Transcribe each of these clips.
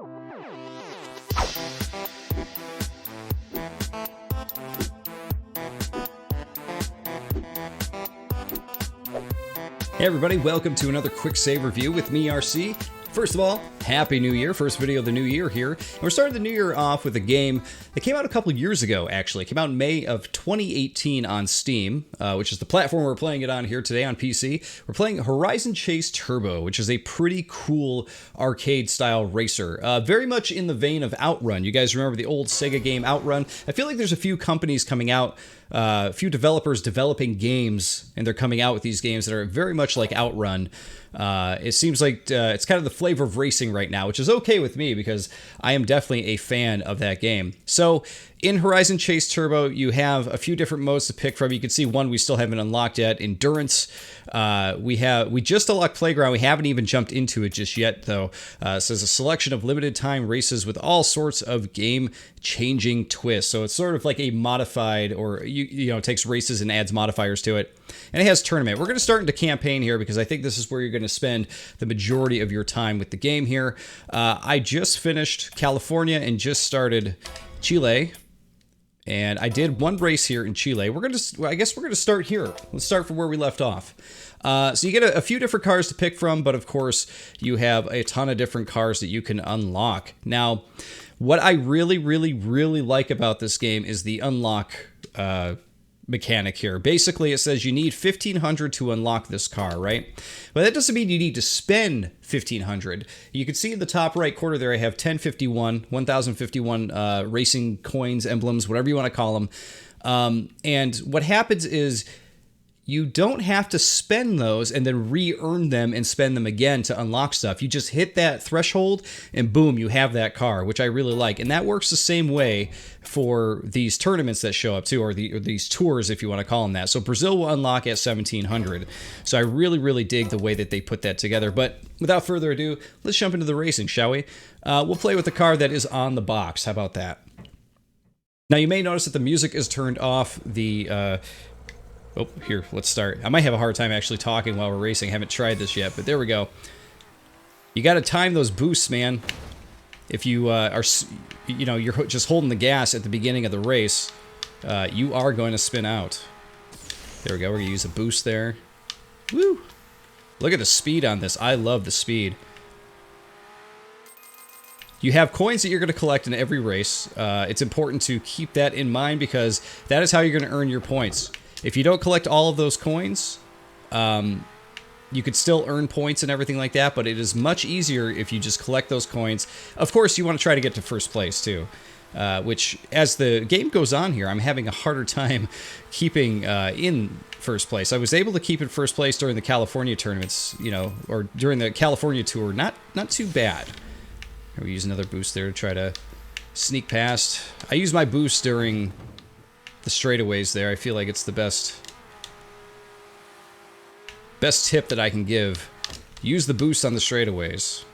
Hey everybody, welcome to another Quicksave Review with me, RC. First of all, Happy New Year. First video of the new year here. And we're starting the new year off with a game that came out a couple years ago, actually. It came out in May of 2018 on Steam, which is the platform we're playing it on here today on PC. We're playing Horizon Chase Turbo, which is a pretty cool arcade-style racer. Very much in the vein of Outrun. You guys remember the old Sega game Outrun? I feel like there's a few companies coming out, a few developers developing games, and they're coming out with these games that are very much like Outrun. It seems like it's kind of the flavor of racing right now, which is okay with me because I am definitely a fan of that game. So in Horizon Chase Turbo, you have a few different modes to pick from. You can see one we still haven't unlocked yet, Endurance. We just unlocked Playground. We haven't even jumped into it just yet, though. It says a selection of limited time races with all sorts of game-changing twists. So it's sort of like a modified, or you know, it takes races and adds modifiers to it. And it has tournament. We're going to start into campaign here because I think this is where you're going to spend the majority of your time with the game here. I just finished California and just started Chile. And I did one race here in Chile. I guess we're going to start here. Let's start from where we left off. So you get a few different cars to pick from, but of course you have a ton of different cars that you can unlock. Now, what I really like about this game is the unlock mechanic here. Basically, it says you need 1,500 to unlock this car, right? But that doesn't mean you need to spend 1,500. You can see in the top right corner there, I have 1,051 racing coins, emblems, whatever you want to call them. And what happens is you don't have to spend those and then re-earn them and spend them again to unlock stuff. You just hit that threshold and boom, you have that car, which I really like. And that works the same way for these tournaments that show up too, or these tours, if you want to call them that. So Brazil will unlock at 1,700. So I really dig the way that they put that together. But without further ado, let's jump into the racing, shall we? We'll play with the car that is on the box. How about that? Now you may notice that the music is turned off. Oh, here, let's start. I might have a hard time actually talking while we're racing. I haven't tried this yet, but there we go. You got to time those boosts, man. If you you're just holding the gas at the beginning of the race, you are going to spin out. There we go. We're going to use a boost there. Woo! Look at the speed on this. I love the speed. You have coins that you're going to collect in every race. It's important to keep that in mind because that is how you're going to earn your points. If you don't collect all of those coins, you could still earn points and everything like that, but it is much easier if you just collect those coins. Of course, you want to try to get to first place, too, which, as the game goes on here, I'm having a harder time keeping in first place. I was able to keep in first place during the California tournaments, or during the California tour. Not too bad. We use another boost there to try to sneak past. I use my boost during the straightaways there. I feel like it's the best tip that I can give. Use the boost on the straightaways.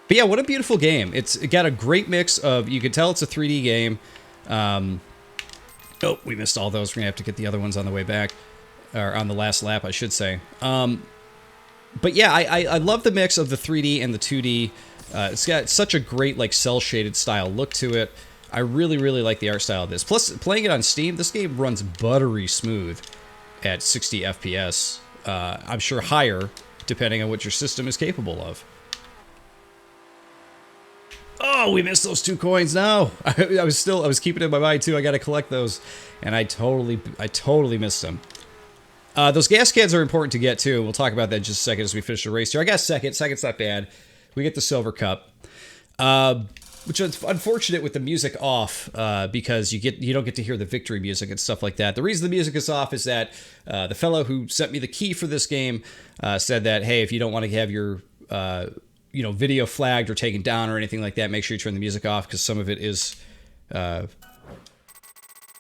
But yeah, what a beautiful game. It got a great mix of, you can tell it's a 3D game. Oh, we missed all those. We're gonna have to get the other ones on the way back, or on the last lap, I should say. But yeah, I love the mix of the 3D and the 2D. It's got such a great, like, cel-shaded style look to it. I really like the art style of this. Plus, playing it on Steam, this game runs buttery smooth at 60 FPS. I'm sure higher, depending on what your system is capable of. Oh, we missed those 2 coins now. I was keeping it in my mind too. I got to collect those, and I totally missed them. Those gas cans are important to get too. We'll talk about that in just a second as we finish the race here. I got second. Second's not bad. We get the silver cup. Which is unfortunate with the music off, because you don't get to hear the victory music and stuff like that. The reason the music is off is that the fellow who sent me the key for this game said that, hey, if you don't want to have your video flagged or taken down or anything like that, make sure you turn the music off because some of it is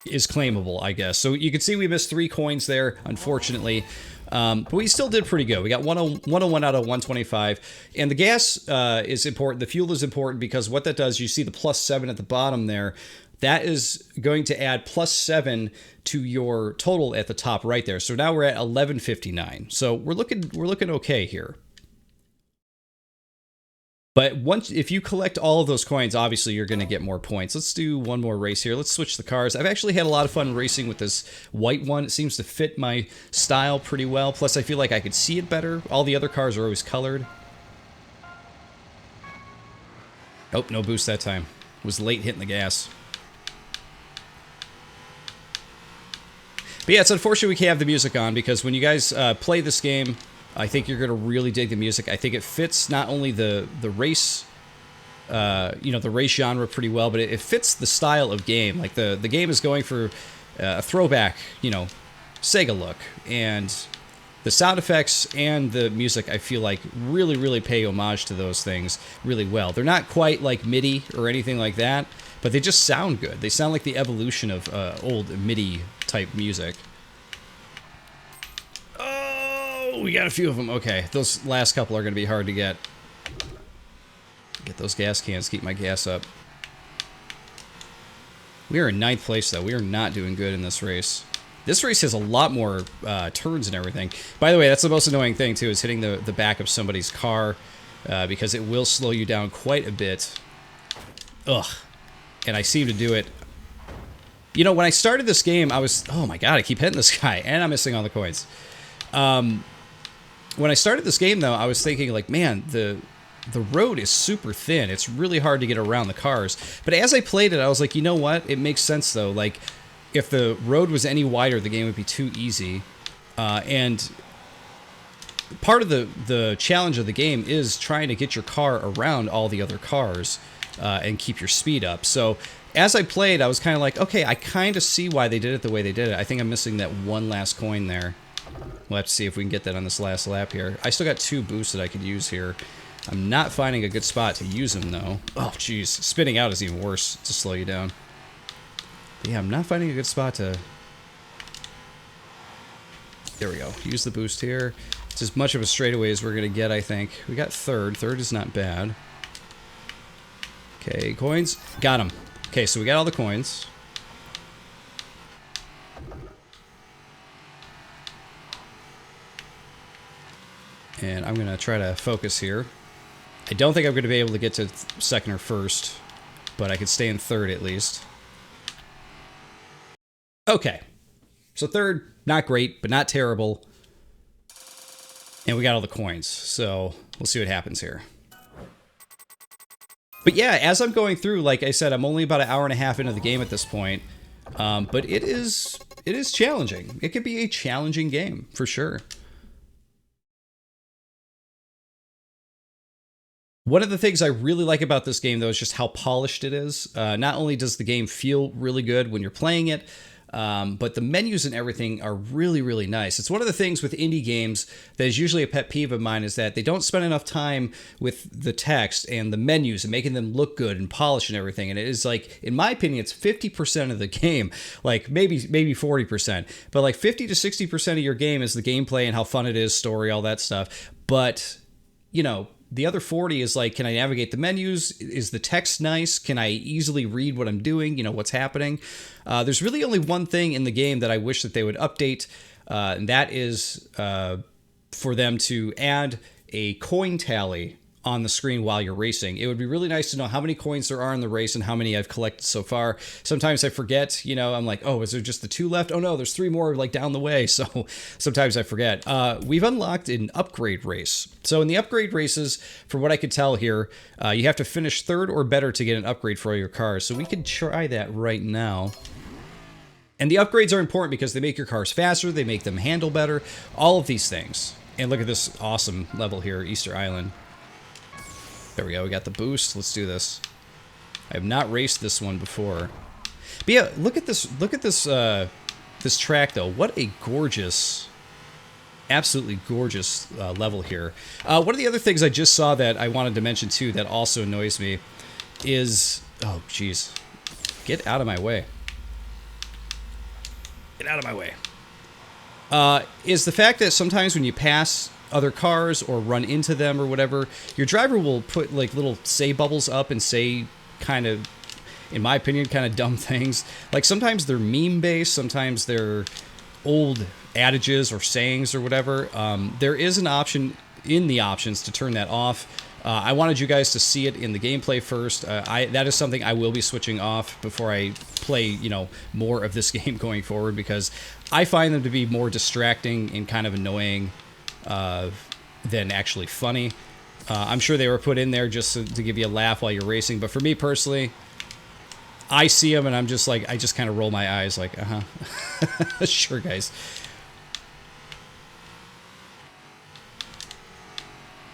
claimable, I guess. So you can see we missed 3 coins there, unfortunately. But we still did pretty good. We got 101 out of 125. And the gas is important. The fuel is important because what that does, you see the +7 at the bottom there. That is going to add +7 to your total at the top right there. So now we're at 1159. So we're looking okay here. But once, if you collect all of those coins, obviously you're going to get more points. Let's do one more race here. Let's switch the cars. I've actually had a lot of fun racing with this white one. It seems to fit my style pretty well. Plus, I feel like I could see it better. All the other cars are always colored. Oh, no boost that time. Was late hitting the gas. But yeah, it's unfortunate we can't have the music on, because when you guys play this game, I think you're going to really dig the music. I think it fits not only the race, the race genre pretty well, but it fits the style of game. Like the game is going for a throwback, Sega look, and the sound effects and the music, I feel like, really, really pay homage to those things really well. They're not quite like MIDI or anything like that, but they just sound good. They sound like the evolution of old MIDI type music. We got a few of them. Okay, those last couple are going to be hard to get. Get those gas cans, keep my gas up. We are in 9th place, though. We are not doing good in this race. This race has a lot more turns and everything. By the way, that's the most annoying thing, too, is hitting the back of somebody's car, because it will slow you down quite a bit. Ugh. And I seem to do it. When I started this game, I was... Oh, my God, I keep hitting this guy, and I'm missing all the coins. When I started this game, though, I was thinking, like, man, the road is super thin. It's really hard to get around the cars. But as I played it, I was like, you know what? It makes sense, though. Like, if the road was any wider, the game would be too easy. And part of the challenge of the game is trying to get your car around all the other cars and keep your speed up. So as I played, I was kind of like, okay, I kind of see why they did it the way they did it. I think I'm missing that one last coin there. We'll have to see if we can get that on this last lap here. I still got 2 boosts that I could use here. I'm not finding a good spot to use them, though. Oh, jeez. Spinning out is even worse to slow you down. But yeah, I'm not finding a good spot to... There we go. Use the boost here. It's as much of a straightaway as we're going to get, I think. We got 3rd. 3rd is not bad. Okay, coins. Got them. Okay, so we got all the coins. And I'm going to try to focus here. I don't think I'm going to be able to get to 2nd or 1st, but I could stay in 3rd at least. Okay. So 3rd, not great, but not terrible. And we got all the coins, so we'll see what happens here. But yeah, as I'm going through, like I said, I'm only about an hour and a half into the game at this point. But it is challenging. It could be a challenging game, for sure. One of the things I really like about this game, though, is just how polished it is. Not only does the game feel really good when you're playing it, but the menus and everything are really, really nice. It's one of the things with indie games that is usually a pet peeve of mine, is that they don't spend enough time with the text and the menus and making them look good and polished and everything. And it is like, in my opinion, it's 50% of the game, like maybe 40%, but like 50 to 60% of your game is the gameplay and how fun it is, story, all that stuff. But, the other 40 is like, can I navigate the menus? Is the text nice? Can I easily read what I'm doing? What's happening? There's really only one thing in the game that I wish that they would update, and that is for them to add a coin tally on the screen while you're racing. It would be really nice to know how many coins there are in the race and how many I've collected so far. Sometimes I forget, I'm like, oh, is there just the 2 left? Oh no, there's 3 more like down the way. So sometimes I forget. We've unlocked an upgrade race. So in the upgrade races, from what I could tell here, you have to finish 3rd or better to get an upgrade for all your cars. So we can try that right now. And the upgrades are important because they make your cars faster, they make them handle better, all of these things. And look at this awesome level here, Easter Island. There we go, we got the boost. Let's do this. I have not raced this one before. But yeah, look at this this track though. What a gorgeous, absolutely gorgeous level here. One of the other things I just saw that I wanted to mention too that also annoys me is, oh geez, get out of my way. Get out of my way. Is the fact that sometimes when you pass other cars or run into them or whatever, your driver will put like little say bubbles up and say kind of, in my opinion, kind of dumb things. Like sometimes they're meme based, sometimes they're old adages or sayings or whatever. There is an option in the options to turn that off. I wanted you guys to see it in the gameplay first. That is something I will be switching off before I play, you know, more of this game going forward, because I find them to be more distracting and kind of annoying than actually funny. I'm sure they were put in there just to give you a laugh while you're racing, but for me personally, I see them and I'm just like, I just kind of roll my eyes like, sure, guys.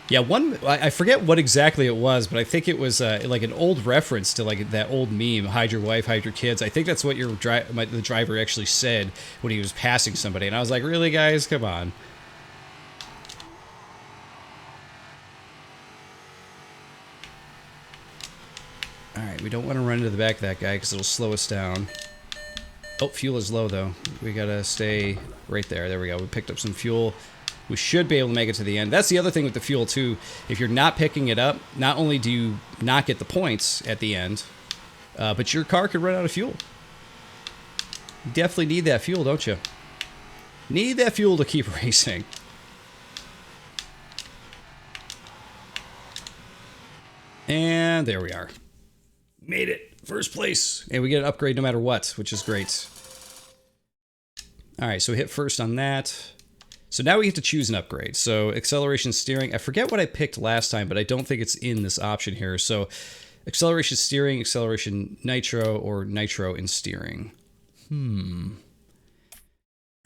Yeah, I forget what exactly it was, but I think it was like an old reference to like that old meme, hide your wife, hide your kids. I think that's what the driver actually said when he was passing somebody. And I was like, really, guys? Come on. All right, we don't want to run into the back of that guy because it'll slow us down. Oh, fuel is low, though. We got to stay right there. There we go. We picked up some fuel. We should be able to make it to the end. That's the other thing with the fuel, too. If you're not picking it up, not only do you not get the points at the end, but your car could run out of fuel. You definitely need that fuel, don't you? Need that fuel to keep racing. And there we are. Made it. First place. And we get an upgrade no matter what, which is great. All right, so we hit first on that. So now we get to choose an upgrade. So acceleration steering, I forget what I picked last time, but I don't think it's in this option here. So acceleration steering, acceleration nitro, or nitro in steering. I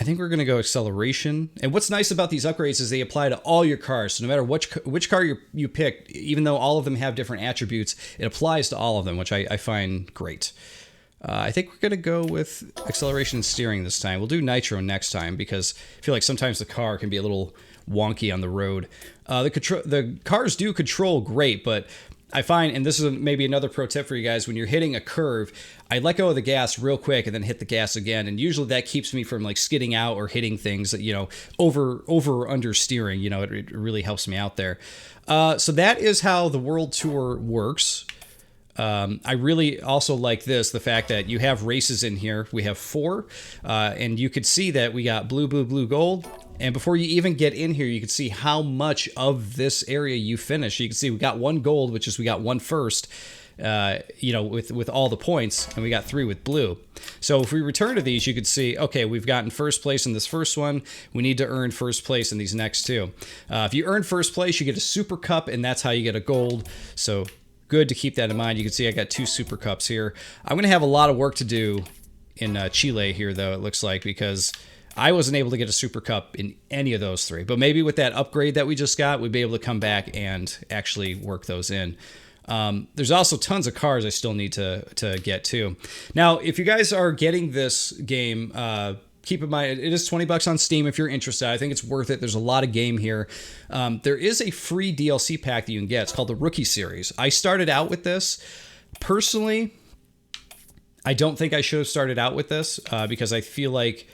think we're going to go acceleration. And what's nice about these upgrades is they apply to all your cars. So no matter which car you pick, even though all of them have different attributes, it applies to all of them, which I find great. I think we're going to go with acceleration and steering this time. We'll do nitro next time because I feel like sometimes the car can be a little wonky on the road. The cars do control great, but I find, and this is maybe another pro tip for you guys, when you're hitting a curve, I let go of the gas real quick and then hit the gas again. And usually that keeps me from like skidding out or hitting things that, you know, over or under steering. You know, it really helps me out there. So that is how the World Tour works. I really also like the fact that you have races in here. We have 4, and you could see that we got blue, blue, blue, gold. And before you even get in here, you can see how much of this area you finish. You can see we got 1 gold, which is we got 1 first, you know, with all the points, and we got 3 with blue. So if we return to these, you could see, okay, we've gotten first place in this first one. We need to earn first place in these next 2. If you earn first place, you get a super cup, and that's how you get a gold. So good to keep that in mind. You can see I got 2 super cups here. I'm going to have a lot of work to do in Chile here, though, it looks like, because I wasn't able to get a super cup in any of those 3. But maybe with that upgrade that we just got, we'd be able to come back and actually work those in. There's also tons of cars I still need to get too. Now, if you guys are getting this game, keep in mind, it is $20 on Steam if you're interested. I think it's worth it. There's a lot of game here. There is a free DLC pack that you can get. It's called the Rookie Series. I started out with this. Personally, I don't think I should have started out with this because I feel like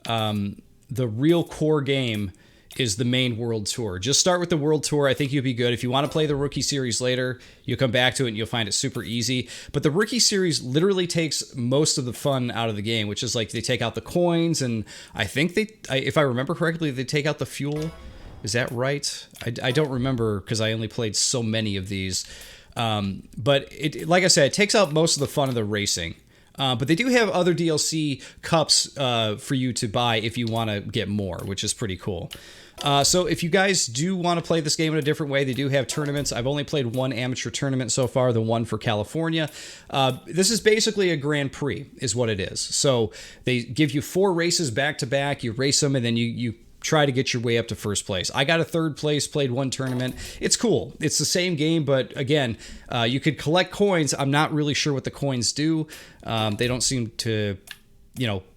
the real core game is the main World Tour. Just start with the World Tour. I think you'll be good. If you want to play the Rookie Series later, you'll come back to it and you'll find it super easy. But the Rookie Series literally takes most of the fun out of the game, which is like they take out the coins, and I think if I remember correctly, they take out the fuel. Is that right? I don't remember because I only played so many of these. But like I said, it takes out most of the fun of the racing. But they do have other DLC cups for you to buy if you want to get more, which is pretty cool. So if you guys do want to play this game in a different way, they do have tournaments. I've only played 1 amateur tournament so far, the one for California. This is basically a Grand Prix is what it is. So they give you 4 races back to back. You race them, and then you try to get your way up to first place. I got a 3rd place, played 1 tournament. It's cool. It's the same game, but again, you could collect coins. I'm not really sure what the coins do. They don't seem to,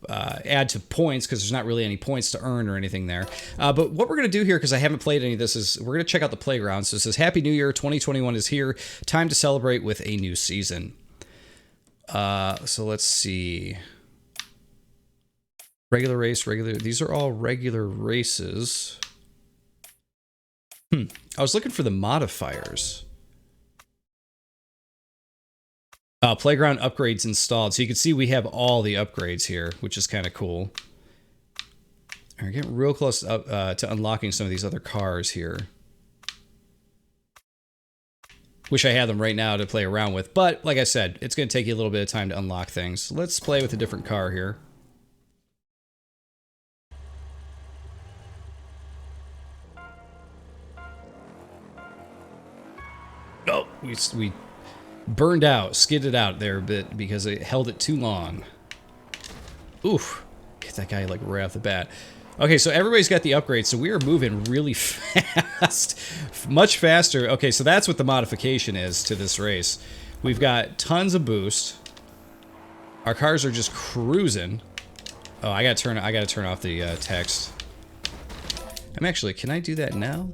add to points because there's not really any points to earn or anything there. But what we're going to do here, because I haven't played any of this, is we're going to check out the playground. So it says, Happy New Year, 2021 is here. Time to celebrate with a new season. So let's see. Regular race, regular. These are all regular races. I was looking for the modifiers. Playground upgrades installed. So you can see we have all the upgrades here, which is kind of cool. We're getting real close up, to unlocking some of these other cars here. Wish I had them right now to play around with. But like I said, it's going to take you a little bit of time to unlock things. Let's play with a different car here. Oh, we burned out, skidded out there a bit because it held it too long. Oof. Get that guy like right off the bat. Okay, so everybody's got the upgrades, so we are moving really fast. Much faster. Okay, so that's what the modification is to this race. We've got tons of boost. Our cars are just cruising. Oh, I gotta turn off the text. Can I do that now?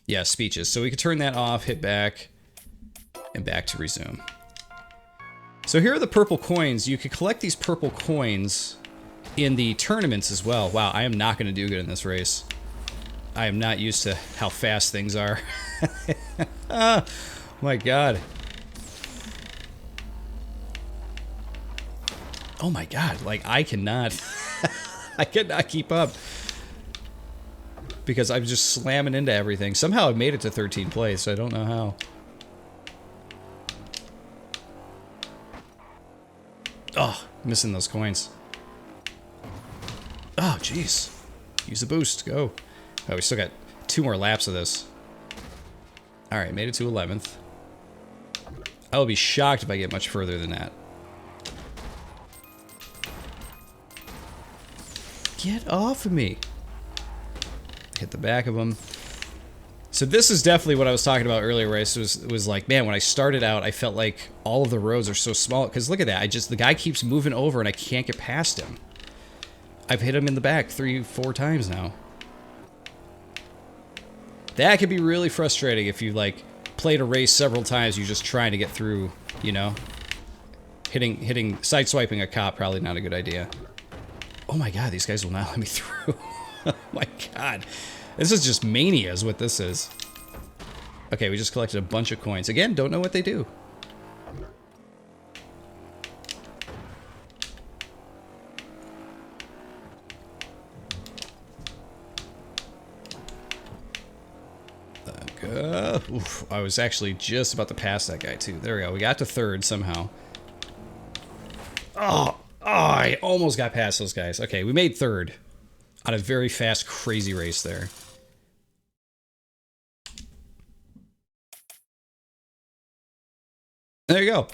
Yeah, speeches. So we can turn that off, hit back, and back to resume. So here are the purple coins. You can collect these purple coins in the tournaments as well. Wow, I am not going to do good in this race. I am not used to how fast things are. Oh my god. Oh my god, like I cannot I cannot keep up because I'm just slamming into everything. Somehow I made it to 13th place, so I don't know how. Oh, missing those coins. Oh, jeez. Use the boost. Go. Oh, we still got 2 more laps of this. Alright, made it to 11th. I will be shocked if I get much further than that. Get off of me. Hit the back of them. So this is definitely what I was talking about earlier, where it was like, man, when I started out, I felt like all of the roads are so small. Because look at that. The guy keeps moving over and I can't get past him. I've hit him in the back 3-4 times now. That could be really frustrating if you, like, played a race several times, you're just trying to get through, you know? Sideswiping a cop, probably not a good idea. Oh my god, these guys will not let me through. Oh my god. This is just mania is what this is. Okay, we just collected a bunch of coins. Again, don't know what they do. Oof, I was actually just about to pass that guy too. There we go. We got to 3rd somehow. Oh, I almost got past those guys. Okay, we made 3rd on a very fast, crazy race there. There you go.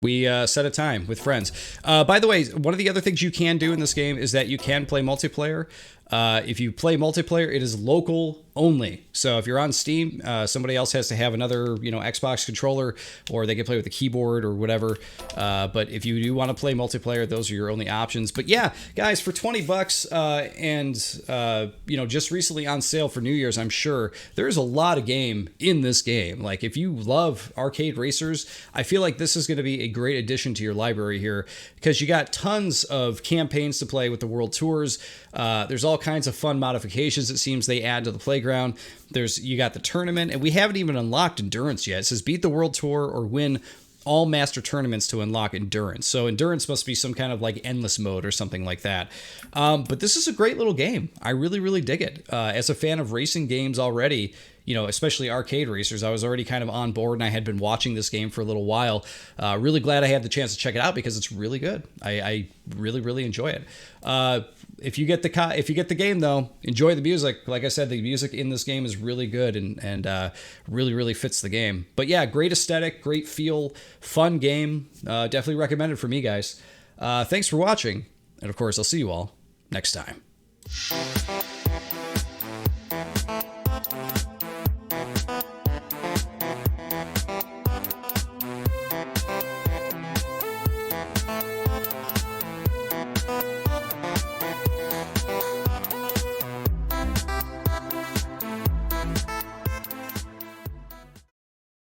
We set a time with friends. By the way, one of the other things you can do in this game is that you can play multiplayer. If you play multiplayer, it is local only. So if you're on Steam, somebody else has to have another, Xbox controller, or they can play with a keyboard or whatever. But if you do want to play multiplayer, those are your only options. But yeah, guys, for 20 bucks, and just recently on sale for New Year's, I'm sure there's a lot of game in this game. Like if you love arcade racers, I feel like this is going to be a great addition to your library here, because you got tons of campaigns to play with the World Tours. There's all kinds of fun modifications it seems they add to the playground. You got the tournament, and we haven't even unlocked endurance yet. It says beat the World Tour or win all master tournaments to unlock endurance. So endurance must be some kind of like endless mode or something like that. But this is a great little game. I really, really dig it. As a fan of racing games already, especially arcade racers, I was already kind of on board, and I had been watching this game for a little while. Really glad I had the chance to check it out because it's really good. I really, really enjoy it. If you get the game though, enjoy the music. Like I said, the music in this game is really good and really, really fits the game. But yeah, great aesthetic, great feel, fun game. Definitely recommended for me, guys. Thanks for watching, and of course, I'll see you all next time.